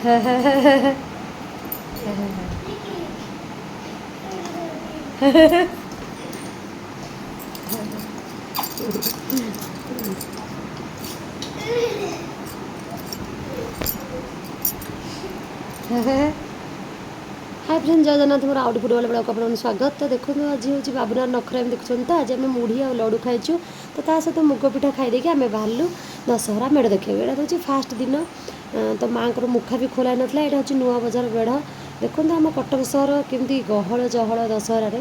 Hi friend जय Jagannath more out football blog को आपन स्वागत। तो देखो आज हूँ बाबुनार नखरा देखुं तो आज आम मुढ़ी आ लड्डू खाइचु। तो सहित मुग पिठा खाई आम बाहर दशहरा मेढ़ देखा। यहाँ हूँ फास्ट दिन तो माँ को मुखा भी खोला नाला। यहाँ हूँ नुआ बजार मेढ़ देखो आम कटक सहर केमती गहल जहल दशहर।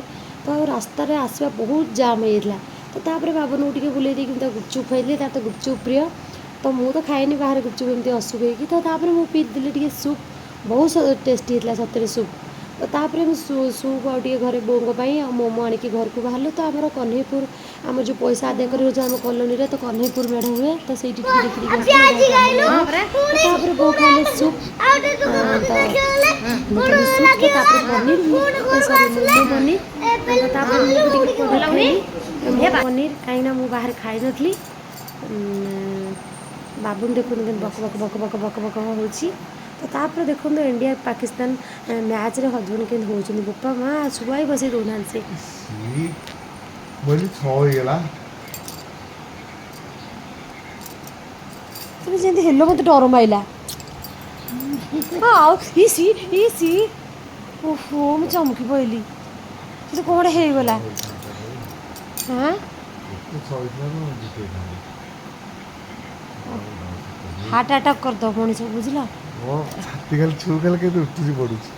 तो रास्त आसवा बहुत जाम होता। तो तापर बाबन को बुले गुपचुप खाइली तार तो गुपचुप प्रिय। तो मुझे तो खाएनी बाहर गुपचुप एमती असुख हो। तो तापर मुझे पीदेली सूप बहुत टेस्टी होता सतरे सूप। तो तापर सूप आगे घरे बों मोमो आणिकी घर को बाहर। तो आम कन्हईपुर आम जो पैसा आदाय कर कलोनी तो कन्हईपुर मेढ़ हुए। तो से बो खाइले सूप सूप तो पनीर सरी मोमो पनीर पनीर कहीं मुझे बाहर खाई नी। बाबुन देखो बक बक बक बक बक बक हो। तो तापर देखो इंडिया पाकिस्तान मैच रे हजबैंड के होचुनी बोपा माँ छुआ बसई दौना से तुम जमी हेलो मत डर माइला ओहो मैं चमकी पड़ी तो कौन हो गला हाँ हार्ट अटैक कर दो मनीष बुझल।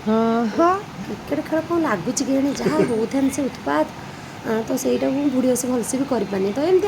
हाँ हाँ क्रिकेट खेल कौन लगुच कि जहाँ होता से उत्पात तो सहीटा बुढ़ी बस भलसे भी कर तो एमती